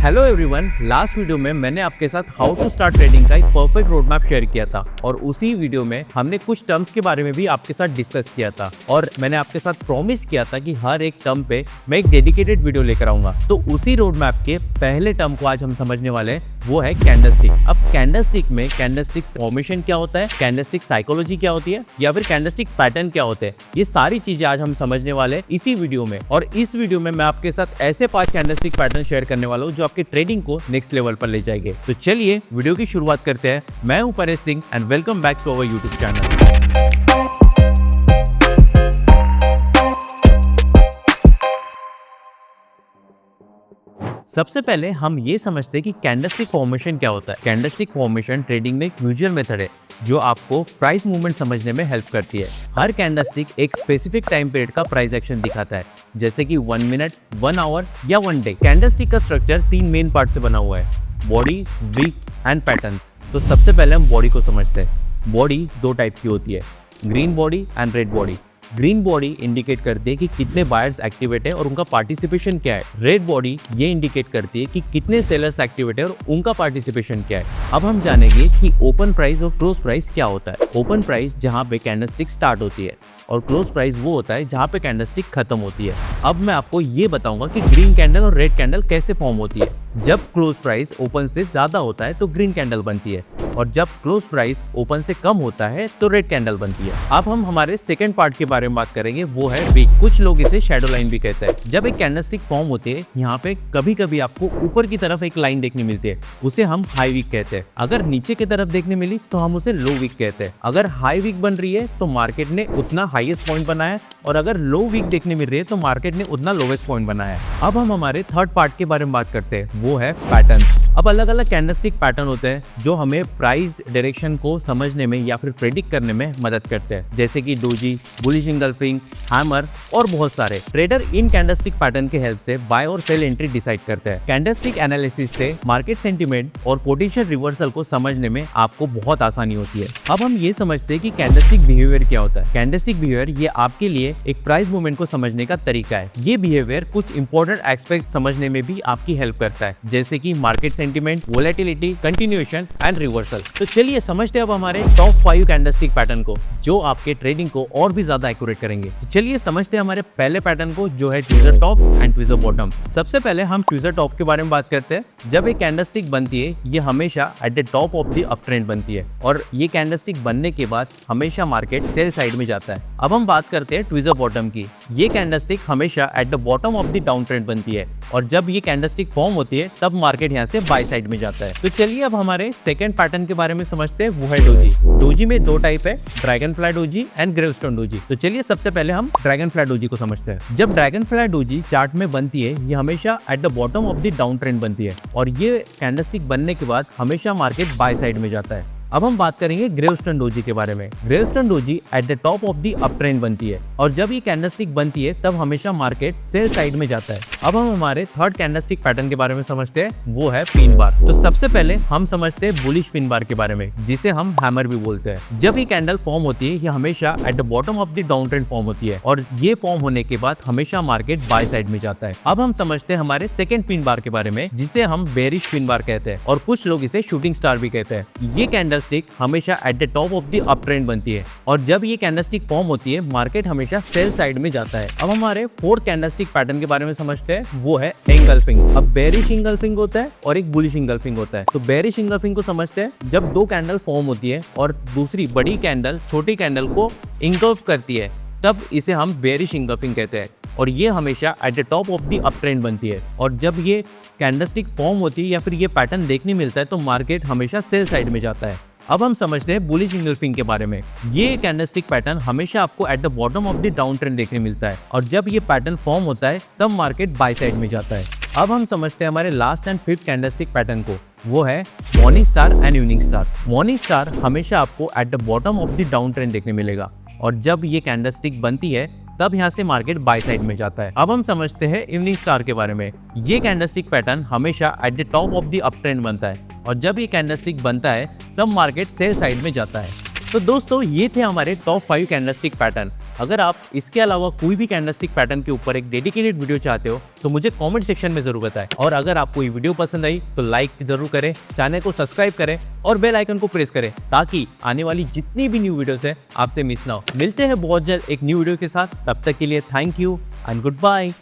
Hello everyone, last video में मैंने आपके साथ हाउ टू स्टार्ट ट्रेडिंग का एक परफेक्ट रोड मैप शेयर किया था और उसी वीडियो में हमने कुछ टर्म्स के बारे में भी आपके साथ डिस्कस किया था और मैंने आपके साथ प्रॉमिस किया था कि हर एक टर्म पे मैं एक डेडिकेटेड वीडियो लेकर आऊंगा। तो उसी रोड मैप के पहले टर्म को आज हम समझने वाले हैं, वो है कैंडलस्टिक। अब कैंडलस्टिक में कैंडलस्टिक फॉर्मेशन क्या होता है, कैंडलस्टिक साइकोलॉजी क्या होती है या फिर कैंडलस्टिक पैटर्न क्या होते हैं, ये सारी चीजें आज हम समझने वाले हैं इसी वीडियो में। और इस वीडियो में मैं आपके साथ ऐसे 5 कैंडलस्टिक पैटर्न शेयर करने वाला हूँ जो आपकी ट्रेडिंग को नेक्स्ट लेवल पर ले जाएंगे। तो चलिए वीडियो की शुरुआत करते हैं। मैं हूं Paresh Singh and welcome back to our YouTube channel. सबसे पहले हम ये समझते हैं कि कैंडलस्टिक फॉर्मेशन क्या होता है। कैंडलस्टिक फॉर्मेशन ट्रेडिंग में एक म्यूचुअल मेथड है जो आपको प्राइस मूवमेंट समझने में हेल्प करती है। हर कैंडलस्टिक एक स्पेसिफिक टाइम पीरियड का प्राइस एक्शन दिखाता है, जैसे कि 1 मिनट, 1 आवर या 1 डे। कैंडलस्टिक का स्ट्रक्चर 3 मेन पार्ट से बना हुआ है, बॉडी, विक एंड पैटर्न्स। तो सबसे पहले हम बॉडी को समझते हैं। बॉडी 2 टाइप की होती है, green body and red body. Green body indicate करती है कि कितने बायर्स एक्टिवेट है और उनका पार्टिसिपेशन क्या है। रेड बॉडी ये इंडिकेट करती है कि कितने सेलर्स एक्टिवेट है और उनका पार्टिसिपेशन क्या है। अब हम जानेंगे कि ओपन प्राइस और क्लोज प्राइस क्या होता है। ओपन प्राइस जहां पे कैंडलस्टिक स्टार्ट होती है और क्लोज प्राइस वो होता है जहां पे कैंडलस्टिक खत्म होती है। अब मैं आपको ये बताऊंगा कि ग्रीन कैंडल और रेड कैंडल कैसे फॉर्म होती है। जब क्लोज प्राइस ओपन से ज्यादा होता है तो ग्रीन कैंडल बनती है और जब क्लोज प्राइस ओपन से कम होता है तो रेड कैंडल बनती है। अब हम हमारे सेकंड पार्ट के बारे में बात करेंगे, वो है विक। कुछ लोग इसे शैडो लाइन भी कहते हैं। जब एक कैंडलस्टिक फॉर्म होती है, यहाँ पे कभी कभी आपको ऊपर की तरफ एक लाइन देखने मिलती है, उसे हम हाई विक कहते हैं। अगर नीचे की तरफ देखने मिली तो हम उसे लो विक कहते हैं। अगर हाई विक बन रही है तो मार्केट ने उतना हाईएस्ट पॉइंट बनाया और अगर लो विक देखने मिल रही है तो मार्केट ने उतना लोवेस्ट पॉइंट बनाया। अब हम हमारे थर्ड पार्ट के बारे में बात करते हैं, वो है पैटर्न। अब अलग अलग कैंडलस्टिक पैटर्न होते हैं जो हमें प्राइस डायरेक्शन को समझने में या फिर प्रेडिक्ट करने में मदद करते हैं, जैसे कि डोजी, बुलिश इंगल्फिंग, हैमर और बहुत सारे। ट्रेडर इन कैंडलस्टिक पैटर्न के हेल्प से बाय और सेल एंट्री डिसाइड करते हैं। कैंडलस्टिक एनालिसिस से मार्केट सेंटीमेंट और पोटेंशियल रिवर्सल को समझने में आपको बहुत आसानी होती है। अब हम ये समझते हैं कि कैंडलस्टिक बिहेवियर क्या होता है। कैंडलस्टिक बिहेवियर ये आपके लिए एक प्राइस मूवमेंट को समझने का तरीका है। ये बिहेवियर कुछ इंपॉर्टेंट एस्पेक्ट समझने में भी आपकी हेल्प करता है, जैसे कि market sentiment, volatility, continuation and reversal. तो चलिए समझते हैं अब हमारे टॉप 5 कैंडलस्टिक पैटर्न को जो आपके ट्रेडिंग को और भी ज्यादा एक्यूरेट करेंगे। तो चलिए समझते हैं हमारे पहले पैटर्न को, जो है tweezer top and tweezer bottom. सबसे पहले हम ट्विज़र टॉप के बारे में बात करते हैं। जब एक कैंडलस्टिक बनती है, ये हमेशा at the top of the up trend बनती है और ये कैंडलस्टिक बनने के बाद हमेशा मार्केट सेल साइड में जाता है। अब हम बात करते हैं ट्विज़र बॉटम की। ये कैंडलस्टिक हमेशा at the bottom of the down trend बनती है और जब ये कैंडलस्टिक फॉर्म होती है तब मार्केट यहाँ से बाय साइड में जाता है। तो चलिए अब हमारे सेकंड पैटर्न के बारे में समझते हैं, वो है डोजी। डोजी में 2 टाइप है, dragon fly doji and gravestone doji. तो चलिए सबसे पहले हम ड्रैगन फ्लाई डोजी को समझते हैं। जब ड्रैगन फ्लाई डोजी चार्ट में बनती है, ये हमेशा at the bottom of the down trend बनती है और ये कैंडलस्टिक बनने के बाद हमेशा मार्केट बाय साइड में जाता है। अब हम बात करेंगे ग्रेवस्टोन डोजी के बारे में। Gravestone doji at the top of the up trend बनती है और जब ये कैंडलस्टिक बनती है तब हमेशा मार्केट सेल साइड में जाता है। अब हम हमारे थर्ड कैंडलस्टिक पैटर्न के बारे में समझते हैं, वो है पिन बार। तो सबसे पहले हम समझते हैं बुलिश पिन बार के बारे में, जिसे हम हैमर भी बोलते हैं। जब ये कैंडल फॉर्म होती है, ये हमेशा at the bottom of the down trend form होती है और ये फॉर्म होने के बाद हमेशा मार्केट बाय साइड में जाता है। अब हम समझते हैं हमारे सेकंड पिन बार के बारे में, जिसे हम बेरिश पिन बार कहते हैं और कुछ लोग इसे शूटिंग स्टार भी कहते हैं। ये कैंडलस्टिक हमेशा at the top of the up trend बनती है और जब ये कैंडलस्टिक फॉर्म होती है, मार्केट हमेशा सेल साइड में जाता है। अब हमारे फोर्थ कैंडलस्टिक पैटर्न के बारे में समझते हैं, वो है एंगल्फिंग। अब बेरिश इंगल्फिंग होता है और एक बुलिश इंगल्फिंग होता है। तो बेरिश इंगल्फिंग को समझते हैं, जब 2 कैंडल फॉर्म होती है और दूसरी बड़ी कैंडल छोटी कैंडल को इंगल्फ करती है, तब इसे हम बेरिश इंगल्फिंग कहते हैं और ये हमेशा at the top of the up trend बनती है और जब ये कैंडलस्टिक फॉर्म होती है या फिर ये पैटर्न देखने मिलता है तो मार्केट हमेशा सेल साइड में जाता है। अब हम समझते हैं बुलिश इंगल्फिंग के बारे में। ये कैंडलस्टिक पैटर्न हमेशा आपको at the bottom of the down trend देखने मिलता है और जब ये पैटर्न फॉर्म होता है तब मार्केट बाय साइड में जाता है। अब हम समझते हैं हमारे last and fifth candlestick pattern को, वो है morning star and evening star. Morning star हमेशा आपको at the bottom of the down trend देखने मिलेगा और जब ये कैंडलस्टिक बनती है तब यहाँ से मार्केट बाय साइड में जाता है। अब हम समझते हैं इवनिंग स्टार के बारे में। ये कैंडलस्टिक पैटर्न हमेशा at the top of the up trend बनता है और जब ये कैंडलस्टिक बनता है तब मार्केट सेल साइड में जाता है। तो दोस्तों ये थे हमारे टॉप 5 कैंडलस्टिक पैटर्न। अगर आप इसके अलावा कोई भी कैंडलस्टिक पैटर्न के ऊपर एक डेडिकेटेड वीडियो चाहते हो तो मुझे कमेंट सेक्शन में जरूर बताएं। और अगर आपको ये वीडियो पसंद आई तो लाइक जरूर करें, चैनल को सब्सक्राइब करें और बेल आइकन को प्रेस करें ताकि आने वाली जितनी भी न्यू वीडियोस है आपसे मिस ना हो। मिलते हैं बहुत जल्द एक न्यू वीडियो के साथ, तब तक के लिए thank you and good bye.